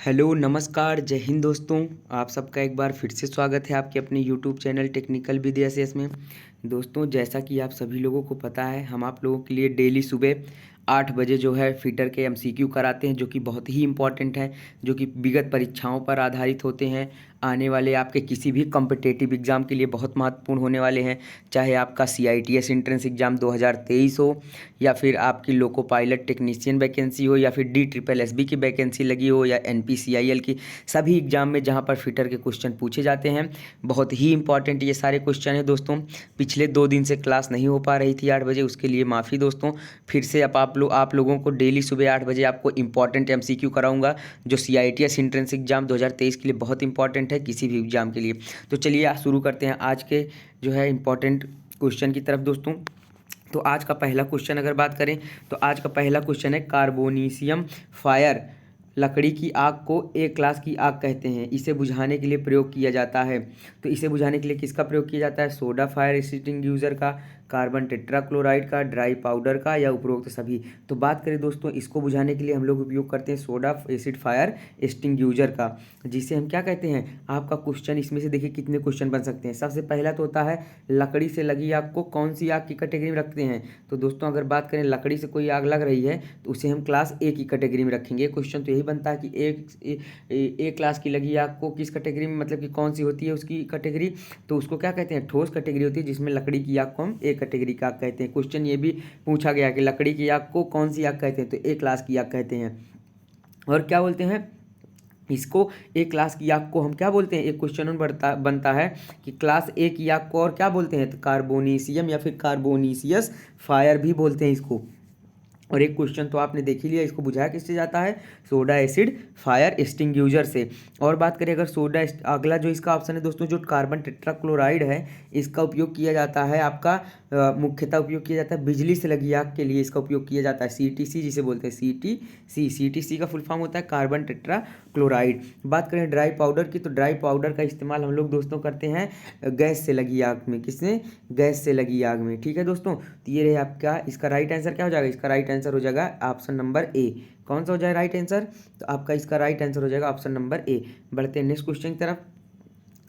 Hello नमस्कार जय हिंद दोस्तों। आप सबका एक बार फिर से स्वागत है आपके अपने यूट्यूब चैनल टेक्निकल विद्यासेस में। दोस्तों जैसा कि आप सभी लोगों को पता है, हम आप लोगों के लिए डेली सुबह 8 बजे जो है फिटर के एमसीक्यू कराते हैं, जो कि बहुत ही इंपॉर्टेंट है, जो कि विगत परीक्षाओं पर आधारित होते हैं। आने वाले आपके किसी भी कॉम्पिटिटिव एग्ज़ाम के लिए बहुत महत्वपूर्ण होने वाले हैं। चाहे आपका CITS एंट्रेंस एग्ज़ाम 2023 हो, या फिर आपकी लोको पायलट टेक्नीशियन वैकेंसी हो, या फिर DSSB की वैकेंसी लगी हो, या NPCIL की, सभी एग्ज़ाम में जहां पर फिटर के क्वेश्चन पूछे जाते हैं। बहुत ही इंपॉर्टेंट ये सारे क्वेश्चन हैं दोस्तों। पिछले 2 दिन से क्लास नहीं हो पा रही थी 8 बजे, उसके लिए माफ़ी दोस्तों। फिर से अब आप लोगों को डेली सुबह 8 बजे आपको इंपॉर्टेंट MCQ कराऊंगा, जो CITS एंट्रेंस एग्ज़ाम 2023 के लिए बहुत इंपॉर्टेंट है, किसी भी एग्ज़ाम के लिए। तो चलिए आज शुरू करते हैं आज के जो है इंपॉर्टेंट क्वेश्चन की तरफ दोस्तों। तो आज का पहला क्वेश्चन अगर बात करें, तो आज का पहला क्वेश्चन है कार्बोनीशियम फायर लकड़ी की आग को ए क्लास की आग कहते हैं, इसे बुझाने के लिए प्रयोग किया जाता है। तो इसे बुझाने के लिए किसका प्रयोग किया जाता है? सोडा फायर एक्सटिंग्यूशर का, कार्बन टेट्राक्लोराइड का, ड्राई पाउडर का, या उपरोक्त सभी। तो बात करें दोस्तों, इसको बुझाने के लिए हम लोग उपयोग करते हैं सोडा एसिड फायर एक्सटिंग्यूशर का, जिसे हम क्या कहते हैं? आपका क्वेश्चन इसमें से देखिए कितने क्वेश्चन बन सकते हैं। सबसे पहला तो होता है लकड़ी से लगी आग को कौन सी आग की कैटेगरी में रखते हैं? तो दोस्तों अगर बात करें लकड़ी से कोई आग लग रही है तो उसे हम क्लास ए की कैटेगरी में रखेंगे। क्वेश्चन तो यही बनता है कि ए क्लास की लगी आग को किस कैटेगरी में, मतलब कि कौन सी होती है उसकी कैटेगरी? तो उसको क्या कहते हैं? ठोस कैटेगरी होती है, जिसमें लकड़ी की आग को हम ए कैटेगरी का आग कहते हैं। क्वेश्चन ये भी पूछा गया कि लकड़ी की आग को कौन सी आग कहते हैं? तो ए क्लास की आग कहते हैं। और क्या बोलते हैं इसको? ए क्लास की आग को हम क्या बोलते हैं? एक क्वेश्चन बनता है कि क्लास ए की आग को और क्या बोलते हैं? तो कार्बोनीशियम या फिर कार्बोनीशियस फायर भी बोलते हैं इसको। और एक क्वेश्चन तो आपने देख ही लिया, इसको बुझाया किससे जाता है? सोडा एसिड फायर एक्सटिंग्यूशर से। और बात करें अगर अगला जो इसका ऑप्शन है दोस्तों, जो कार्बन टेट्राक्लोराइड है, इसका उपयोग किया जाता है आपका मुख्यतः उपयोग किया जाता है बिजली से लगी आग के लिए। इसका उपयोग किया जाता है CTC, जिसे बोलते हैं CTC का फुल फॉर्म होता है कार्बन टेट्राक्लोराइड। बात करें ड्राई पाउडर की, तो ड्राई पाउडर का इस्तेमाल हम लोग दोस्तों करते हैं गैस से लगी आग में। किसमें? गैस से लगी आग में। ठीक है दोस्तों, तो ये रहे आपका, इसका राइट आंसर क्या हो जाएगा? इसका राइट आंसर हो जाएगा ऑप्शन नंबर ए। कौन सा हो जाएगा राइट आंसर? तो आपका इसका राइट आंसर हो जाएगा ऑप्शन नंबर ए। बढ़ते हैं नेक्स्ट क्वेश्चन की तरफ।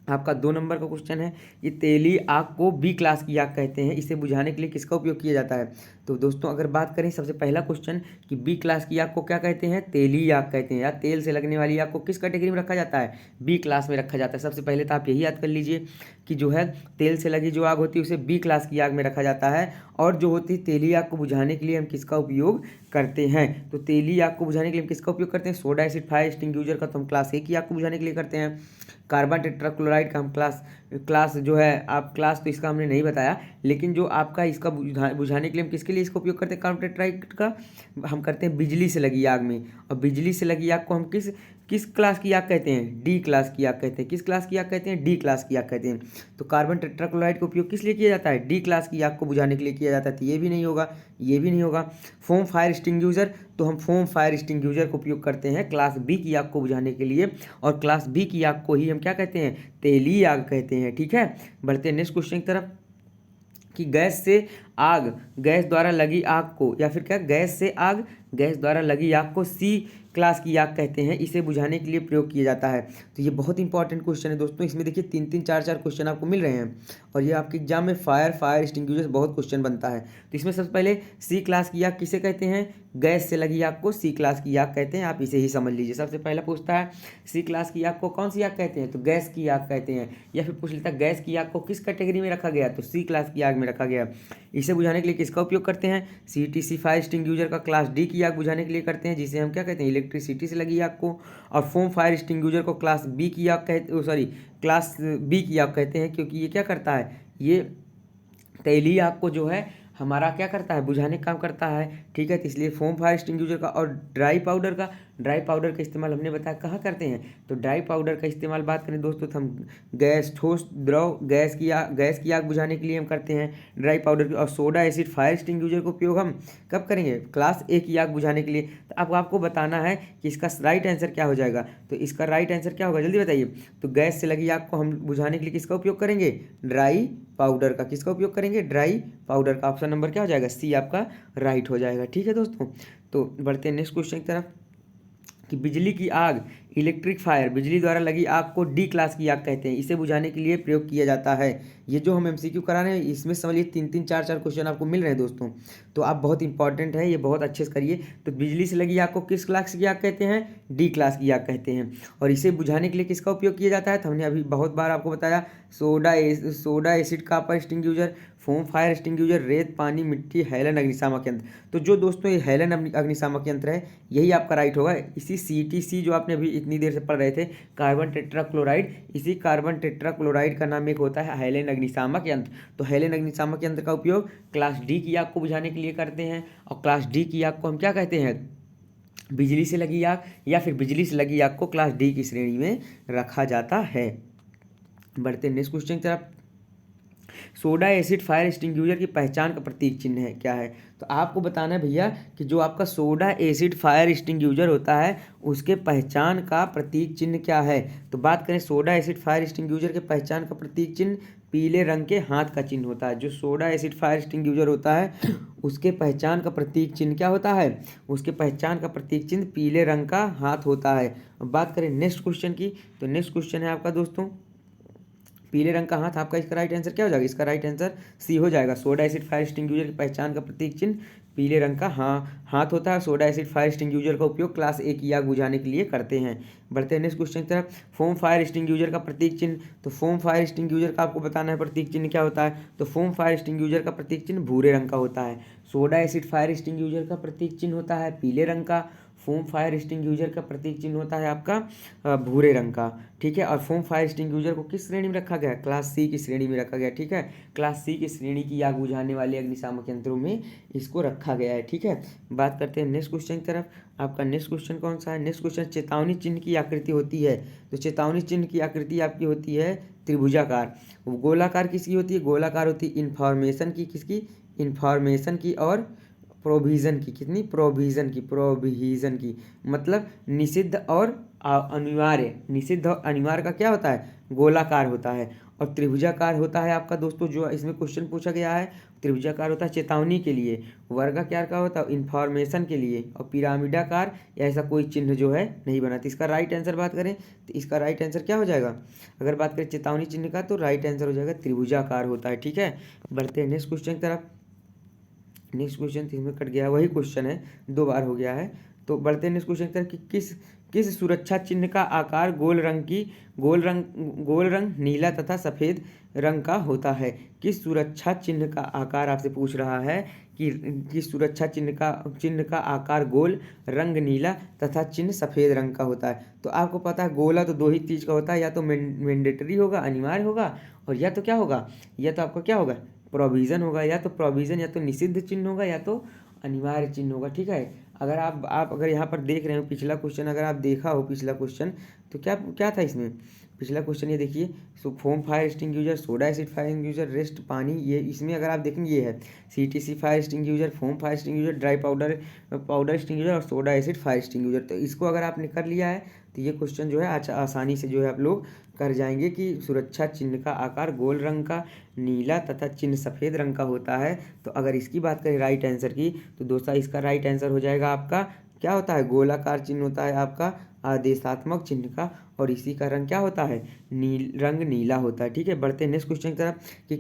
आपका 2 नंबर का क्वेश्चन है, ये तेली आग को बी क्लास की आग कहते हैं, इसे बुझाने के लिए किसका उपयोग किया जाता है? तो दोस्तों अगर बात करें सबसे पहला क्वेश्चन कि बी क्लास की आग को क्या कहते हैं? तेली आग कहते हैं। या तेल से लगने वाली आग को किस कैटेगरी में रखा जाता है? बी क्लास में रखा जाता है। सबसे पहले तो आप यही याद कर लीजिए कि जो है तेल से लगी जो आग होती है उसे बी क्लास की आग में रखा जाता है। और जो होती है तेली आग को बुझाने के लिए हम किसका उपयोग करते हैं? तो तेली आग को बुझाने के लिए हम किसका उपयोग करते हैं? सोडा एसिड फायर एक्सटिंग्यूशर का तो हम क्लास ए की आग को बुझाने के लिए करते हैं। कार्बन टेट्राक्लोराइड का हम क्लास जो है आप क्लास तो इसका हमने नहीं बताया, लेकिन जो आपका इसका बुझाने के लिए हम किसके लिए इसका उपयोग करते हैं? कार्बन टेट्राइड का हम करते हैं बिजली से लगी आग में। और बिजली से लगी आग को हम किस किस क्लास की आग कहते हैं? डी क्लास की आग कहते हैं। किस क्लास की आग कहते हैं? डी क्लास की आग कहते हैं। तो कार्बन टेट्राक्लोराइड का उपयोग किस लिए किया जाता है? डी क्लास की आग को बुझाने के लिए किया जाता है। तो ये भी नहीं होगा, ये भी नहीं होगा। फोम फायर एक्सटिंग्यूशर, तो हम फोम फायर एक्सटिंग्यूशर का उपयोग करते हैं क्लास बी की आग को बुझाने के लिए। और क्लास बी की आग को ही हम क्या कहते हैं? तेली आग कहते हैं। ठीक है, बढ़ते हैं नेक्स्ट क्वेश्चन की तरफ कि गैस द्वारा लगी आग को, या फिर क्या, गैस द्वारा लगी आग को सी क्लास की आग कहते हैं, इसे बुझाने के लिए प्रयोग किया जाता है। तो ये बहुत इंपॉर्टेंट क्वेश्चन है दोस्तों। इसमें देखिए 3-3 4-4 क्वेश्चन आपको मिल रहे हैं, और ये आपके एग्जाम में फायर एक्सटिंग्विशर बहुत क्वेश्चन बनता है। तो इसमें सबसे पहले सी क्लास की आग किसे कहते हैं? गैस से लगी आग को सी क्लास की आग कहते हैं। आप इसे ही समझ लीजिए। सबसे पहला पूछता है सी क्लास की आग को कौन सी आग कहते हैं? तो गैस की आग कहते हैं। या फिर पूछ लेता है गैस की आग को किस कैटेगरी में रखा गया? तो सी क्लास की आग में रखा गया। इसे बुझाने के लिए किसका उपयोग करते हैं? CTC फायर एक्सटिंग्विशर का क्लास डी की आग बुझाने के लिए करते हैं, जिसे हम क्या कहते हैं? इलेक्ट्रिसिटी से लगी आग को। और फोम फायर एक्सटिंग्विशर को क्लास बी की आग क्लास बी की आग कहते हैं, क्योंकि ये क्या करता है? ये तैलीय आग को जो है हमारा क्या करता है? बुझाने का काम करता है। ठीक है, तो इसलिए फोम फायर एक्सटिंग्विशर का। और ड्राई पाउडर का इस्तेमाल हमने बताया कहाँ करते हैं? तो ड्राई पाउडर का इस्तेमाल बात करें दोस्तों तो हम गैस, ठोस, द्रव, गैस की आग बुझाने के लिए हम करते हैं ड्राई पाउडर की। और सोडा एसिड फायर एक्सटिंग्विशर का उपयोग हम कब करेंगे? क्लास ए की आग बुझाने के लिए। तो अब आपको बताना है कि इसका राइट आंसर क्या हो जाएगा। तो इसका राइट आंसर क्या होगा, जल्दी बताइए। तो गैस से लगी आग को हम बुझाने के लिए किसका उपयोग करेंगे? ड्राई पाउडर का। किसका उपयोग करेंगे? ड्राई पाउडर का। ऑप्शन नंबर क्या हो जाएगा? सी आपका राइट हो जाएगा। ठीक है दोस्तों, तो बढ़ते हैं नेक्स्ट क्वेश्चन की तरफ। कि बिजली की आग, इलेक्ट्रिक फायर, बिजली द्वारा लगी आग को डी क्लास की आग कहते हैं। इसे बुझाने के लिए प्रयोग किया जाता है। ये जो हम एमसीक्यू करा रहे हैं इसमें समझिए 3-3 4-4 क्वेश्चन आपको मिल रहे हैं दोस्तों, तो आप बहुत इंपॉर्टेंट है, ये बहुत अच्छे से करिए। तो बिजली से लगी आग को किस क्लास की आग कहते हैं? डी क्लास की आग कहते हैं। और इसे बुझाने के लिए किसका उपयोग किया जाता है? तो हमने अभी बहुत बार आपको बताया, soda acid, copper extinguisher, foam fire extinguisher, रेत, पानी, मिट्टी, हेलन अग्निशामक यंत्र। तो जो दोस्तों ये हेलन अग्निशामक यंत्र है यही आपका राइट होगा। इसी CTC जो आपने अभी इतनी देर से पढ़ रहे थे, कार्बन टेट्राक्लोराइड, इसी कार्बन टेट्राक्लोराइड का नाम एक होता है हेलन अग्निशामक यंत्र। तो हेलन अग्निशामक यंत्र का उपयोग क्लास डी की आग को बुझाने के लिए करते हैं। और क्लास डी की आग को हम क्या कहते हैं? बिजली से लगी आग, या फिर बिजली से लगी आग को क्लास डी की श्रेणी में रखा जाता है। बढ़ते नेक्स्ट क्वेश्चन की तरफ। सोडा एसिड फायर एक्सटिंग्विशर की पहचान का प्रतीक चिन्ह है क्या है? तो आपको बताना है भैया कि जो आपका सोडा एसिड फायर एक्सटिंग्विशर होता है उसके पहचान का प्रतीक चिन्ह क्या है? तो बात करें सोडा एसिड फायर एक्सटिंग्विशर के पहचान का प्रतीक चिन्ह पीले रंग के हाथ का चिन्ह होता है। जो सोडा एसिड फायर एक्सटिंग्विशर होता है उसके पहचान का प्रतीक चिन्ह क्या होता है? उसके पहचान का प्रतीक चिन्ह पीले रंग का हाथ होता है। अब बात करें नेक्स्ट क्वेश्चन की, तो नेक्स्ट क्वेश्चन है आपका दोस्तों पीले रंग का हाथ। आपका इसका राइट आंसर क्या हो जाएगा? इसका राइट आंसर सी हो जाएगा। सोडा एसिड फायर एक्सटिंग्विशर की पहचान का प्रतीक चिन्ह पीले रंग का हाथ होता है। सोडा एसिड फायर एक्सटिंग्विशर का उपयोग क्लास ए की आग बुझाने के लिए करते हैं। बढ़ते हैं नेक्स्ट क्वेश्चन की तरफ। फोम फायर एक्सटिंग्विशर का प्रतीक चिन्ह। तो फोम फायर एक्सटिंग्विशर का आपको बताना है प्रतीक चिन्ह क्या होता है। तो फोम फायर एक्सटिंग्विशर का प्रतीक चिन्ह भूरे रंग का होता है। सोडा एसिड फायर एक्सटिंग्विशर का प्रतीक चिन्ह होता है पीले रंग का। फोम फायर एक्सटिंग्विशर का प्रतीक चिन्ह होता है आपका भूरे रंग का। ठीक है, और फोम फायर एक्सटिंग्विशर को किस श्रेणी में रखा गया है? क्लास सी की श्रेणी में रखा गया। ठीक है, क्लास सी की श्रेणी की आग बुझाने वाले अग्निशामक यंत्रों में इसको रखा गया है। ठीक है, बात करते हैं नेक्स्ट क्वेश्चन की तरफ। आपका नेक्स्ट क्वेश्चन कौन सा है? नेक्स्ट क्वेश्चन चेतावनी चिन्ह की आकृति होती है। तो चेतावनी चिन्ह की आकृति आपकी होती है त्रिभुजाकार। गोलाकार किसकी होती है? गोलाकार होती है इन्फॉर्मेशन की। किसकी? इन्फॉर्मेशन की। और प्रोविज़न की। कितनी? प्रोविज़न की मतलब निषिद्ध और अनिवार्य। निषिद्ध और अनिवार्य का क्या होता है? गोलाकार होता है। और त्रिभुजाकार होता है आपका दोस्तों, जो इसमें क्वेश्चन पूछा गया है, त्रिभुजाकार होता है चेतावनी के लिए। वर्गाकार का होता है इन्फॉर्मेशन के लिए। और पिरामिडाकार ऐसा कोई चिन्ह जो है नहीं बना। तो इसका राइट आंसर बात करें तो इसका राइट आंसर क्या हो जाएगा? अगर बात करें चेतावनी चिन्ह का तो राइट आंसर हो जाएगा त्रिभुजाकार होता है। ठीक है, बढ़ते हैं नेक्स्ट क्वेश्चन की तरफ। नेक्स्ट क्वेश्चन इसमें कट गया, वही क्वेश्चन है, 2 बार हो गया है। तो बढ़ते हैं नेक्स्ट क्वेश्चन की तरफ कि किस सुरक्षा चिन्ह का आकार गोल रंग नीला तथा सफ़ेद रंग का होता है? किस सुरक्षा चिन्ह का आकार आपसे पूछ रहा है कि किस सुरक्षा चिन्ह का आकार गोल, रंग नीला तथा चिन्ह सफ़ेद रंग का होता है? तो आपको पता है गोला तो 2 ही चीज़ का होता है, या तो मैंडेटरी होगा, अनिवार्य होगा, और या तो क्या होगा? या तो आपका क्या होगा? प्रोविज़न होगा। या तो प्रोविज़न या तो निषिद्ध चिन्ह होगा या तो अनिवार्य चिन्ह होगा। ठीक है, अगर आप अगर यहाँ पर देख रहे हो पिछला क्वेश्चन, अगर आप देखा हो पिछला क्वेश्चन तो क्या था इसमें? पिछला क्वेश्चन ये देखिए, foam fire extinguisher, soda acid fire extinguisher, rest पानी, ये इसमें अगर आप देखेंगे ये है CTC fire extinguisher, foam fire extinguisher, dry powder extinguisher और सोडा एसिड फायर एक्सटिंग्विशर। तो इसको अगर आपने कर लिया है तो ये क्वेश्चन जो है आसानी से जो है आप लोग कर जाएंगे कि सुरक्षा चिन्ह का आकार गोल रंग का, नीला तथा चिन्ह सफ़ेद रंग का होता है। तो अगर इसकी बात करें राइट आंसर की तो दोस्तों इसका राइट आंसर हो जाएगा आपका क्या होता है? गोलाकार चिन्ह होता है आपका आदेशात्मक चिन्ह का, और इसी का रंग क्या होता है? रंग नीला होता है। ठीक है, बढ़ते हैं नेक्स्ट क्वेश्चन की तरफ कि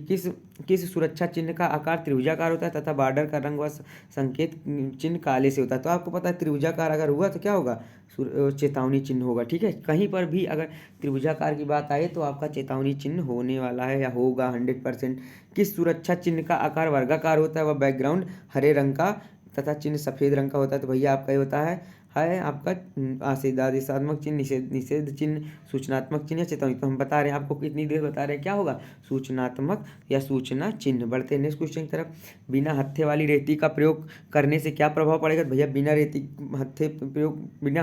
किस सुरक्षा चिन्ह का आकार त्रिभुजाकार होता है तथा बॉर्डर का रंग व संकेत चिन्ह काले से होता है? तो आपको पता है त्रिभुजाकार अगर हुआ तो क्या होगा? चेतावनी चिन्ह होगा। ठीक है, कहीं पर भी अगर त्रिभुजाकार की बात आए तो आपका चेतावनी चिन्ह होने वाला है या होगा 100%। किस सुरक्षा चिन्ह का आकार वर्गाकार होता है व बैकग्राउंड हरे रंग का तथा चिन्ह सफ़ेद रंग का होता है? तो भैया आपका ये होता है आपका आदेशात्मक चिन्ह, निषेध चिन्ह, सूचनात्मक चिन्ह या चेतावनी। तो हम बता रहे हैं आपको, कितनी देर बता रहे हैं क्या होगा? सूचनात्मक या सूचना चिन्ह। बढ़ते हैं नेक्स्ट क्वेश्चन की तरफ। बिना हत्थे वाली रेती का प्रयोग करने से क्या प्रभाव पड़ेगा? भैया बिना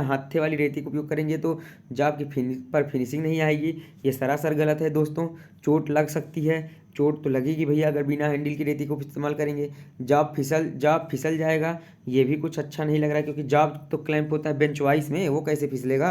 हत्थे वाली रेती का उपयोग करेंगे तो जॉब की पर फिनिशिंग नहीं आएगी। ये सरासर गलत है दोस्तों। चोट लग सकती है, चोट तो लगेगी भैया अगर बिना हैंडल की रेती को इस्तेमाल करेंगे। जॉब फिसल जाएगा, ये भी कुछ अच्छा नहीं लग रहा है, क्योंकि जॉब तो क्लैंप होता है बेंच वाइस में, वो कैसे फिसलेगा।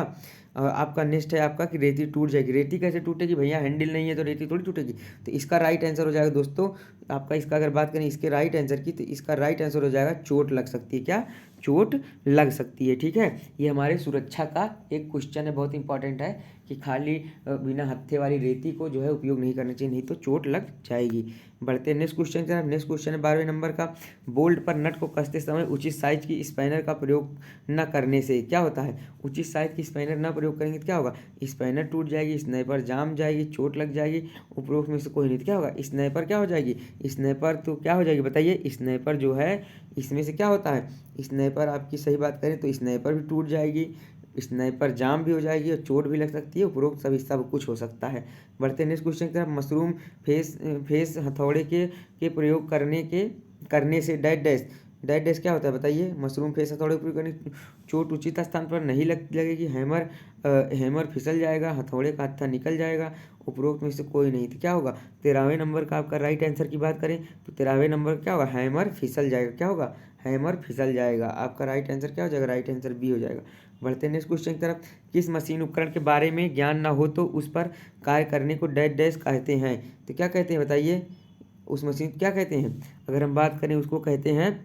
आपका नेक्स्ट है आपका कि रेती टूट जाएगी। रेती कैसे टूटेगी भैया, हैंडल नहीं है तो रेती थोड़ी टूटेगी। तो इसका राइट आंसर हो जाएगा दोस्तों आपका, इसका अगर बात करें इसके राइट आंसर की, तो इसका राइट आंसर हो जाएगा चोट लग सकती है। क्या, चोट लग सकती है। ठीक है, ये हमारे सुरक्षा का एक क्वेश्चन है, बहुत इंपॉर्टेंट है कि खाली बिना हत्थे वाली रेती को जो है उपयोग नहीं करना चाहिए, नहीं तो चोट लग जाएगी। बढ़ते नेक्स्ट क्वेश्चन की तरफ। नेक्स्ट क्वेश्चन है 12वें नंबर का, बोल्ट पर नट को कसते समय उचित साइज की स्पैनर का प्रयोग न करने से क्या होता है। उचित साइज की स्पैनर न प्रयोग करेंगे तो क्या होगा, स्पैनर टूट जाएगी, स्नाइपर जाम जाएगी, चोट लग जाएगी। उपरोक्त में से कोई नहीं तो क्या होगा, स्नाइपर क्या हो जाएगी, स्नाइपर तो क्या हो जाएगी बताइए, स्नाइपर जो है इसमें से क्या होता है, स्नाइपर आपकी सही बात करें तो स्नाइपर भी टूट जाएगी, स्नाइपर जाम भी हो जाएगी और चोट भी लग सकती है। उपरोक्त सभी सब कुछ हो सकता है। बढ़ते नेक्स्ट क्वेश्चन की तरफ। मशरूम फेस हथौड़े के प्रयोग करने से डैश डैश डैश डैश क्या होता है बताइए। मशरूम फेस हथौड़े का प्रयोग करने चोट उचित स्थान पर नहीं लगेगी। हैमर फिसल जाएगा, हथौड़े का हत्था निकल जाएगा। उपरोक्त में से कोई नहीं तो क्या होगा। 13वें नंबर का आपका राइट आंसर की बात करें तो 13वें नंबर क्या होगा, हैमर फिसल जाएगा। क्या होगा, हैमर फिसल जाएगा। आपका राइट आंसर क्या हो जाएगा, राइट आंसर बी हो जाएगा। बढ़ते हैं नेक्स्ट क्वेश्चन की तरफ। किस मशीन उपकरण के बारे में ज्ञान ना हो तो उस पर कार्य करने को डैश डैश कहते हैं। तो क्या कहते हैं बताइए, उस मशीन क्या कहते हैं। अगर हम बात करें उसको कहते हैं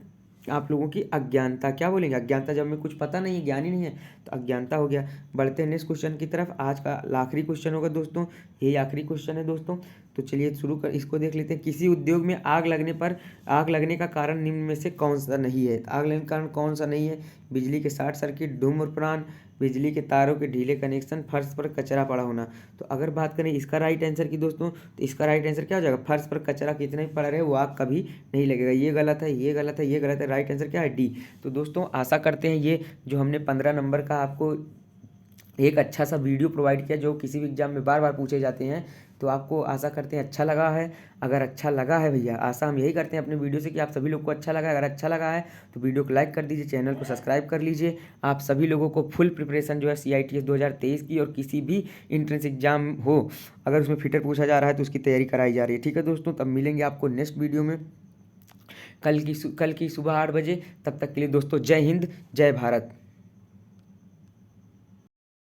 आप लोगों की अज्ञानता। क्या बोलेंगे, अज्ञानता। जब हमें कुछ पता नहीं है, ज्ञान ही नहीं है, तो अज्ञानता हो गया। बढ़ते हैं नेक्स्ट क्वेश्चन की तरफ। आज का आखिरी क्वेश्चन होगा दोस्तों, यही आखिरी क्वेश्चन है दोस्तों। तो चलिए शुरू कर इसको देख लेते हैं। किसी उद्योग में आग लगने का कारण निम्न में से कौन सा नहीं है। आग लगने का कारण कौन सा नहीं है, बिजली के शॉर्ट सर्किट, धूम्रपान, बिजली के तारों के ढीले कनेक्शन, फर्श पर कचरा पड़ा होना। तो अगर बात करें इसका राइट आंसर की दोस्तों, तो इसका राइट आंसर क्या हो जाएगा, फर्श पर कचरा कितना ही पड़ा रहे वो आग कभी नहीं लगेगा। ये गलत है, ये गलत है, ये गलत है। राइट आंसर क्या है, डी। तो दोस्तों आशा करते हैं ये जो हमने 15 नंबर का आपको एक अच्छा सा वीडियो प्रोवाइड किया जो किसी भी एग्जाम में बार बार पूछे जाते हैं, तो आपको आशा करते हैं अच्छा लगा है। अगर अच्छा लगा है भैया, आशा हम यही करते हैं अपने वीडियो से कि आप सभी लोग को अच्छा लगा है। अगर अच्छा लगा है तो वीडियो को लाइक कर दीजिए, चैनल को सब्सक्राइब कर लीजिए। आप सभी लोगों को फुल प्रिपरेशन जो है CITS 2023 की और किसी भी एंट्रेंस एग्जाम हो अगर उसमें फिटर पूछा जा रहा है तो उसकी तैयारी कराई जा रही है। ठीक है दोस्तों, तब मिलेंगे आपको नेक्स्ट वीडियो में कल की सुबह 8 बजे। तब तक के लिए दोस्तों जय हिंद, जय भारत।